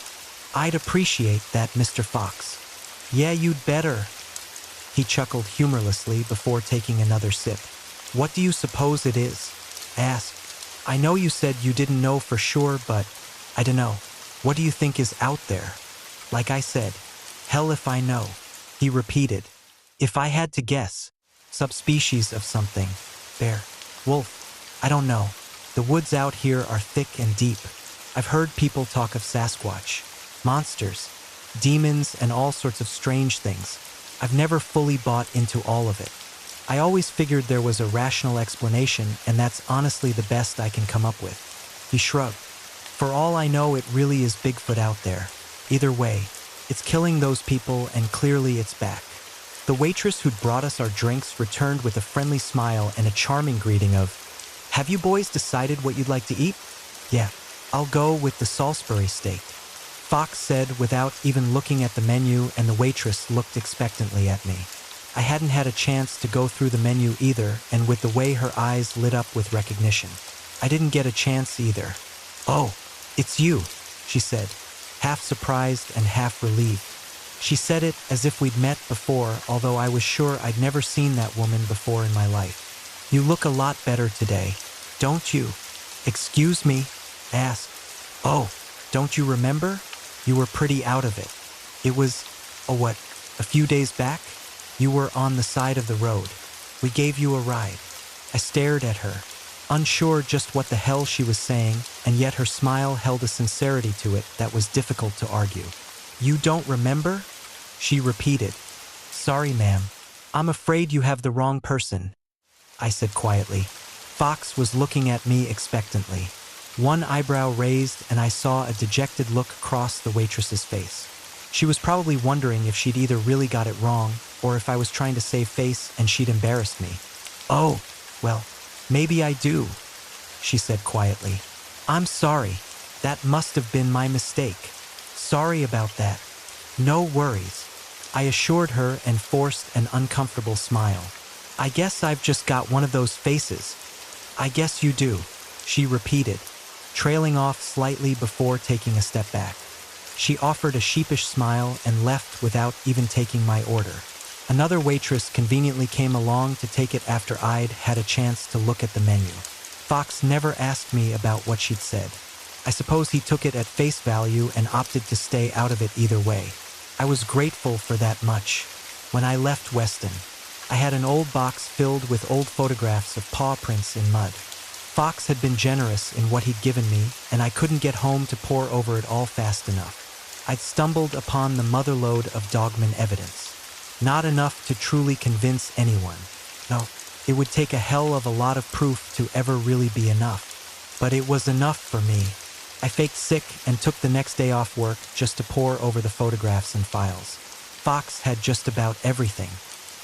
I'd appreciate that, Mr. Fox." "Yeah, you'd better." He chuckled humorlessly before taking another sip. "What do you suppose it is?" I asked. "I know you said you didn't know for sure, but I dunno. What do you think is out there?" "Like I said, hell if I know," he repeated. "If I had to guess, subspecies of something. Bear, wolf, I don't know. The woods out here are thick and deep. I've heard people talk of Sasquatch, monsters, demons, and all sorts of strange things. I've never fully bought into all of it. I always figured there was a rational explanation, and that's honestly the best I can come up with." He shrugged. "For all I know, it really is Bigfoot out there. Either way, It's killing those people, and clearly it's back. The waitress who'd brought us our drinks returned with a friendly smile and a charming greeting of, "Have you boys decided what you'd like to eat?" "Yeah, I'll go with the Salisbury steak," Fox said without even looking at the menu, and the waitress looked expectantly at me. I hadn't had a chance to go through the menu either, and with the way her eyes lit up with recognition, I didn't get a chance either. "Oh, it's you," she said, half surprised and half relieved. She said it as if we'd met before, although I was sure I'd never seen that woman before in my life. "You look a lot better today, don't you?" "Excuse me?" I asked. "Oh, don't you remember? You were pretty out of it. It was, a few days back? You were on the side of the road. We gave you a ride." I stared at her, unsure just what the hell she was saying, and yet her smile held a sincerity to it that was difficult to argue. "You don't remember?" she repeated. "Sorry, ma'am. I'm afraid you have the wrong person," I said quietly. Fox was looking at me expectantly. One eyebrow raised, and I saw a dejected look cross the waitress's face. She was probably wondering if she'd either really got it wrong, or if I was trying to save face and she'd embarrassed me. "Oh, well, maybe I do," she said quietly. "I'm sorry. That must have been my mistake. Sorry about that." "No worries," I assured her and forced an uncomfortable smile. "I guess I've just got one of those faces." "I guess you do," she repeated, trailing off slightly before taking a step back. She offered a sheepish smile and left without even taking my order. Another waitress conveniently came along to take it after I'd had a chance to look at the menu. Fox never asked me about what she'd said. I suppose he took it at face value and opted to stay out of it either way. I was grateful for that much. When I left Weston, I had an old box filled with old photographs of paw prints in mud. Fox had been generous in what he'd given me, and I couldn't get home to pore over it all fast enough. I'd stumbled upon the motherlode of Dogman evidence. Not enough to truly convince anyone. No, it would take a hell of a lot of proof to ever really be enough. But it was enough for me. I faked sick and took the next day off work just to pore over the photographs and files. Fox had just about everything,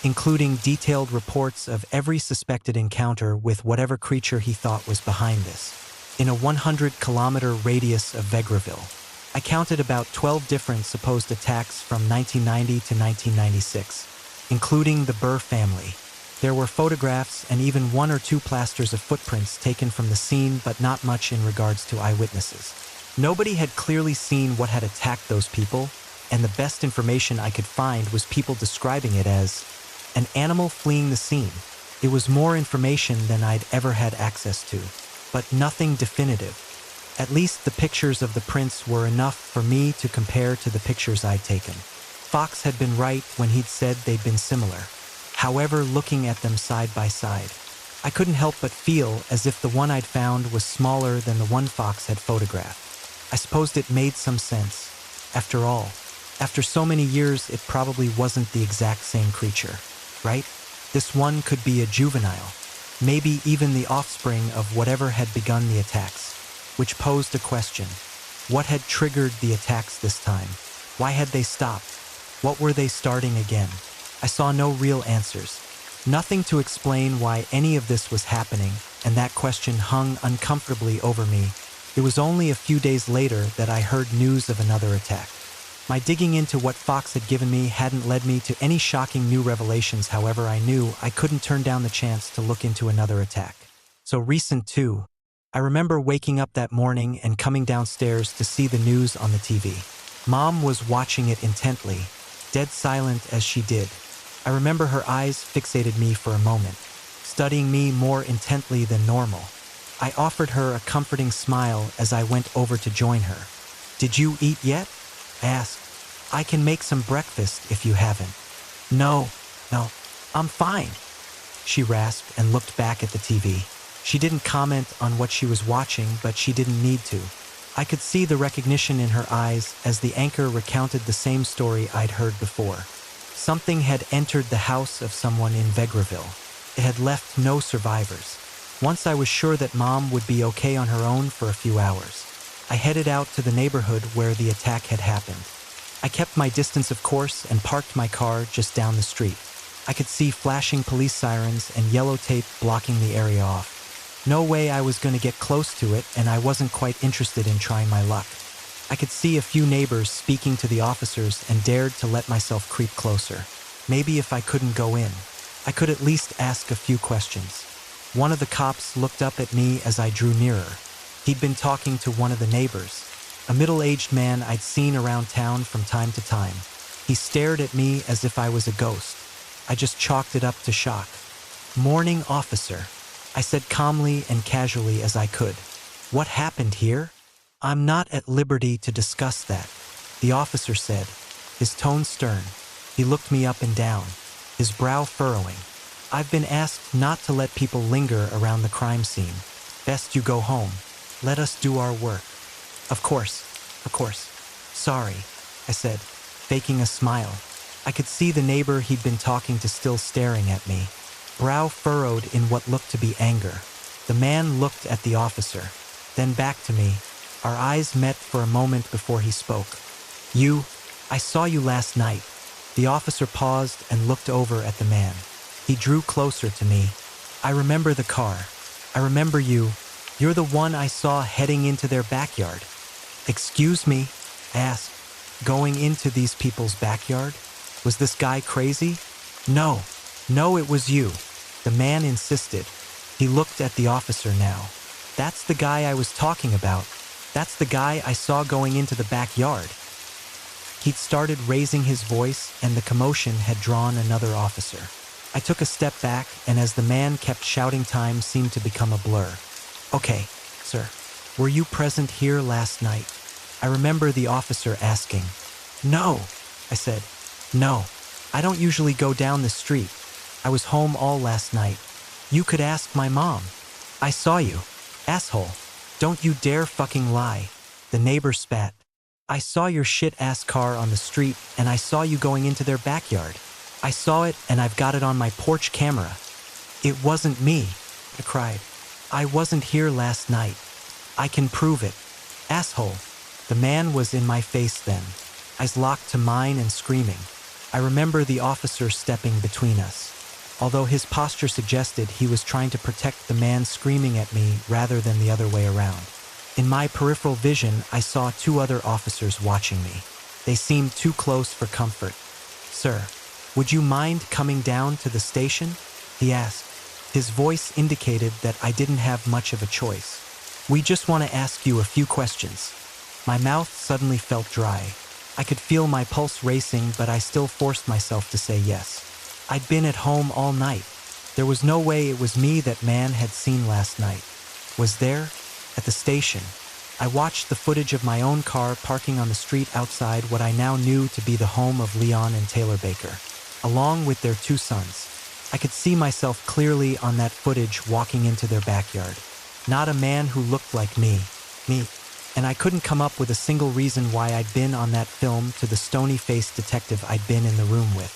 including detailed reports of every suspected encounter with whatever creature he thought was behind this. In a 100-kilometer radius of Vegreville, I counted about 12 different supposed attacks from 1990 to 1996, including the Burr family. There were photographs and even one or two plasters of footprints taken from the scene, but not much in regards to eyewitnesses. Nobody had clearly seen what had attacked those people, and the best information I could find was people describing it as an animal fleeing the scene. It was more information than I'd ever had access to, but nothing definitive. At least the pictures of the prints were enough for me to compare to the pictures I'd taken. Fox had been right when he'd said they'd been similar. However, looking at them side by side, I couldn't help but feel as if the one I'd found was smaller than the one Fox had photographed. I supposed it made some sense. After all, after so many years, it probably wasn't the exact same creature, right? This one could be a juvenile, maybe even the offspring of whatever had begun the attacks, which posed a question. What had triggered the attacks this time? Why had they stopped? What were they starting again? I saw no real answers. Nothing to explain why any of this was happening, and that question hung uncomfortably over me. It was only a few days later that I heard news of another attack. My digging into what Fox had given me hadn't led me to any shocking new revelations. However, I knew I couldn't turn down the chance to look into another attack. So recent too. I remember waking up that morning and coming downstairs to see the news on the TV. Mom was watching it intently, dead silent as she did. I remember her eyes fixated me for a moment, studying me more intently than normal. I offered her a comforting smile as I went over to join her. "Did you eat yet?" I asked. "I can make some breakfast if you haven't." No, I'm fine," she rasped and looked back at the TV. She didn't comment on what she was watching, but she didn't need to. I could see the recognition in her eyes as the anchor recounted the same story I'd heard before. Something had entered the house of someone in Vegreville. It had left no survivors. Once I was sure that Mom would be okay on her own for a few hours, I headed out to the neighborhood where the attack had happened. I kept my distance, of course, and parked my car just down the street. I could see flashing police sirens and yellow tape blocking the area off. No way I was going to get close to it, and I wasn't quite interested in trying my luck. I could see a few neighbors speaking to the officers and dared to let myself creep closer. Maybe if I couldn't go in, I could at least ask a few questions. One of the cops looked up at me as I drew nearer. He'd been talking to one of the neighbors, a middle-aged man I'd seen around town from time to time. He stared at me as if I was a ghost. I just chalked it up to shock. "Morning, officer," I said calmly and casually as I could. "What happened here?" "I'm not at liberty to discuss that," the officer said, his tone stern. He looked me up and down, his brow furrowing. "I've been asked not to let people linger around the crime scene. Best you go home. Let us do our work." Of course. Sorry," I said, faking a smile. I could see the neighbor he'd been talking to still staring at me, brow furrowed in what looked to be anger. The man looked at the officer, then back to me. Our eyes met for a moment before he spoke. I saw you last night." The officer paused and looked over at the man. He drew closer to me. "I remember the car. I remember you. You're the one I saw heading into their backyard." "Excuse me?" I asked. "Going into these people's backyard? Was this guy crazy?" No, it was you," the man insisted. He looked at the officer now. "That's the guy I was talking about. That's the guy I saw going into the backyard." He'd started raising his voice, and the commotion had drawn another officer. I took a step back, and as the man kept shouting, time seemed to become a blur. "Okay, sir, were you present here last night?" I remember the officer asking. "No," I said. "No, I don't usually go down the street. I was home all last night. You could ask my mom." "I saw you, asshole. Don't you dare fucking lie," the neighbor spat. "I saw your shit-ass car on the street, and I saw you going into their backyard. I saw it, and I've got it on my porch camera." "It wasn't me," I cried. "I wasn't here last night. I can prove it." "Asshole." The man was in my face then, eyes locked to mine and screaming. I remember the officer stepping between us. Although his posture suggested he was trying to protect the man screaming at me rather than the other way around. In my peripheral vision, I saw two other officers watching me. They seemed too close for comfort. "Sir, would you mind coming down to the station?" he asked. His voice indicated that I didn't have much of a choice. "We just want to ask you a few questions." My mouth suddenly felt dry. I could feel my pulse racing, but I still forced myself to say yes. I'd been at home all night. There was no way it was me that man had seen last night. Was there? At the station, I watched the footage of my own car parking on the street outside what I now knew to be the home of Leon and Taylor Baker, along with their two sons. I could see myself clearly on that footage walking into their backyard. Not a man who looked like me. And I couldn't come up with a single reason why I'd been on that film to the stony-faced detective I'd been in the room with.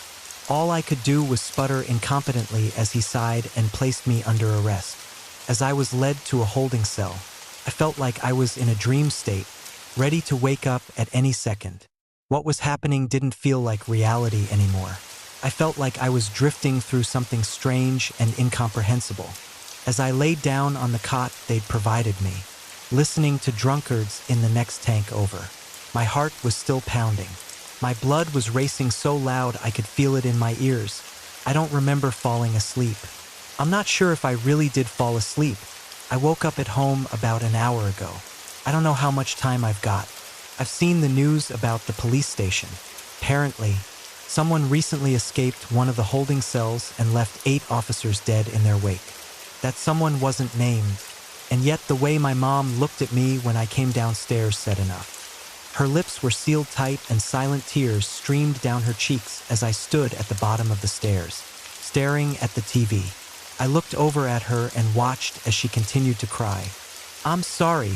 All I could do was sputter incompetently as he sighed and placed me under arrest. As I was led to a holding cell, I felt like I was in a dream state, ready to wake up at any second. What was happening didn't feel like reality anymore. I felt like I was drifting through something strange and incomprehensible. As I laid down on the cot they'd provided me, listening to drunkards in the next tank over, my heart was still pounding. My blood was racing so loud I could feel it in my ears. I don't remember falling asleep. I'm not sure if I really did fall asleep. I woke up at home about an hour ago. I don't know how much time I've got. I've seen the news about the police station. Apparently, someone recently escaped one of the holding cells and left 8 officers dead in their wake. That someone wasn't named, and yet the way my mom looked at me when I came downstairs said enough. Her lips were sealed tight and silent tears streamed down her cheeks as I stood at the bottom of the stairs, staring at the TV. I looked over at her and watched as she continued to cry. "I'm sorry,"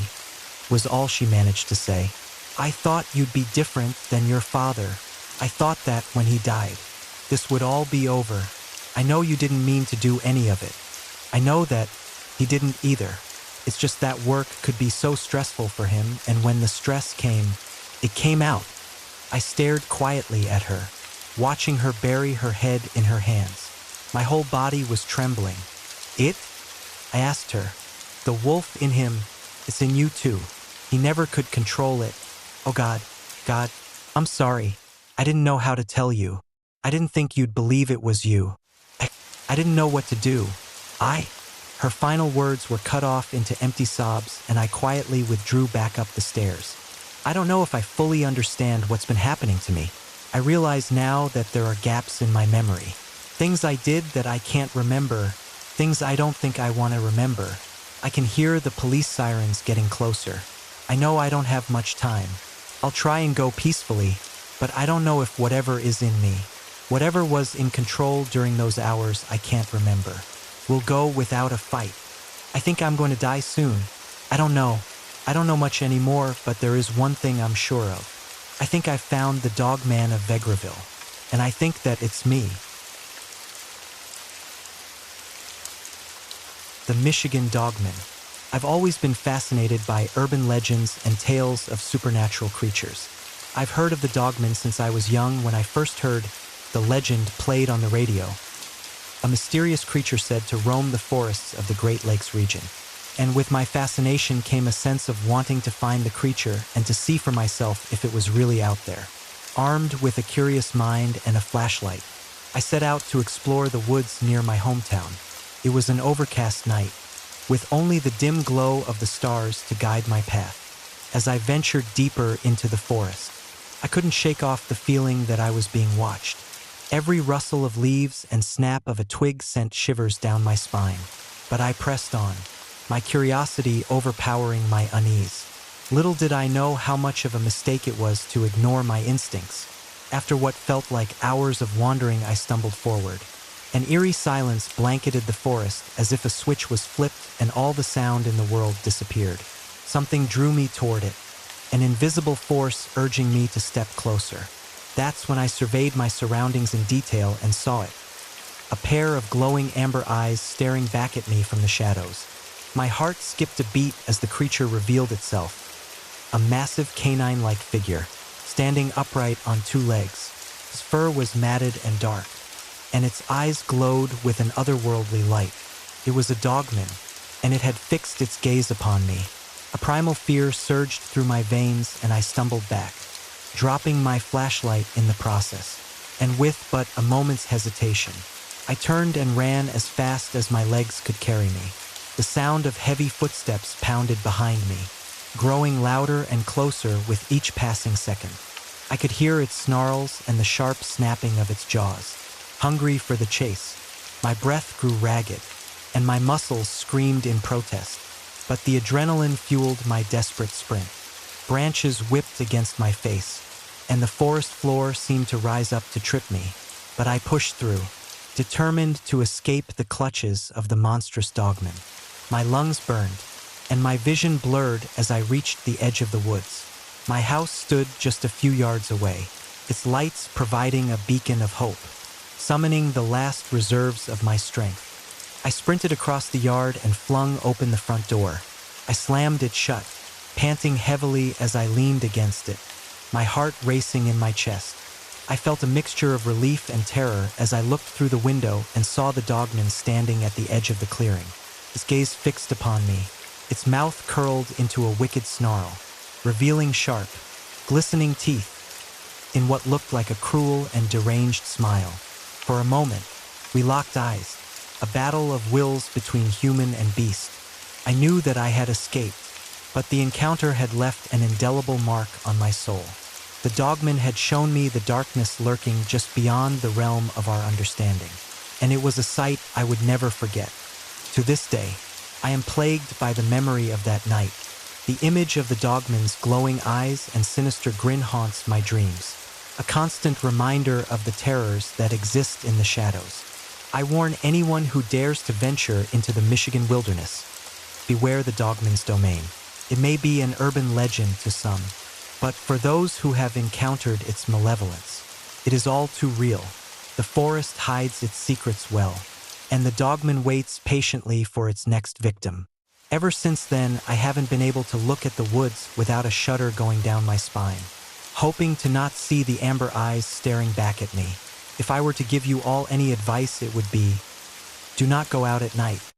was all she managed to say. "I thought you'd be different than your father. I thought that when he died, this would all be over. I know you didn't mean to do any of it. I know that he didn't either. It's just that work could be so stressful for him, and when the stress came, it came out. I stared quietly at her, watching her bury her head in her hands. My whole body was trembling. It? I asked her. The wolf in him, it's in you too. He never could control it. Oh God, I'm sorry. I didn't know how to tell you. I didn't think you'd believe it was you. I didn't know what to do. Her final words were cut off into empty sobs, and I quietly withdrew back up the stairs. I don't know if I fully understand what's been happening to me. I realize now that there are gaps in my memory. Things I did that I can't remember, things I don't think I want to remember. I can hear the police sirens getting closer. I know I don't have much time. I'll try and go peacefully, but I don't know if whatever is in me, whatever was in control during those hours I can't remember, will go without a fight. I think I'm going to die soon. I don't know. I don't know much anymore, but there is one thing I'm sure of. I think I found the Dogman of Vegreville, and I think that it's me. The Michigan Dogman. I've always been fascinated by urban legends and tales of supernatural creatures. I've heard of the Dogman since I was young when I first heard the legend played on the radio. A mysterious creature said to roam the forests of the Great Lakes region. And with my fascination came a sense of wanting to find the creature and to see for myself if it was really out there. Armed with a curious mind and a flashlight, I set out to explore the woods near my hometown. It was an overcast night, with only the dim glow of the stars to guide my path. As I ventured deeper into the forest, I couldn't shake off the feeling that I was being watched. Every rustle of leaves and snap of a twig sent shivers down my spine. But I pressed on, my curiosity overpowering my unease. Little did I know how much of a mistake it was to ignore my instincts. After what felt like hours of wandering, I stumbled forward. An eerie silence blanketed the forest as if a switch was flipped and all the sound in the world disappeared. Something drew me toward it, an invisible force urging me to step closer. That's when I surveyed my surroundings in detail and saw it. A pair of glowing amber eyes staring back at me from the shadows. My heart skipped a beat as the creature revealed itself. A massive canine-like figure, standing upright on two legs. His fur was matted and dark, and its eyes glowed with an otherworldly light. It was a Dogman, and it had fixed its gaze upon me. A primal fear surged through my veins, and I stumbled back, dropping my flashlight in the process. And with but a moment's hesitation, I turned and ran as fast as my legs could carry me. The sound of heavy footsteps pounded behind me, growing louder and closer with each passing second. I could hear its snarls and the sharp snapping of its jaws. Hungry for the chase, my breath grew ragged, and my muscles screamed in protest. But the adrenaline fueled my desperate sprint. Branches whipped against my face, and the forest floor seemed to rise up to trip me. But I pushed through, determined to escape the clutches of the monstrous Dogman. My lungs burned, and my vision blurred as I reached the edge of the woods. My house stood just a few yards away, its lights providing a beacon of hope, summoning the last reserves of my strength. I sprinted across the yard and flung open the front door. I slammed it shut, panting heavily as I leaned against it, my heart racing in my chest. I felt a mixture of relief and terror as I looked through the window and saw the Dogman standing at the edge of the clearing, his gaze fixed upon me, its mouth curled into a wicked snarl, revealing sharp, glistening teeth in what looked like a cruel and deranged smile. For a moment, we locked eyes, a battle of wills between human and beast. I knew that I had escaped, but the encounter had left an indelible mark on my soul. The Dogman had shown me the darkness lurking just beyond the realm of our understanding, and it was a sight I would never forget. To this day, I am plagued by the memory of that night. The image of the Dogman's glowing eyes and sinister grin haunts my dreams, a constant reminder of the terrors that exist in the shadows. I warn anyone who dares to venture into the Michigan wilderness. Beware the Dogman's domain. It may be an urban legend to some, but for those who have encountered its malevolence, it is all too real. The forest hides its secrets well, and the Dogman waits patiently for its next victim. Ever since then, I haven't been able to look at the woods without a shudder going down my spine. hoping to not see the amber eyes staring back at me. If I were to give you all any advice, it would be, do not go out at night.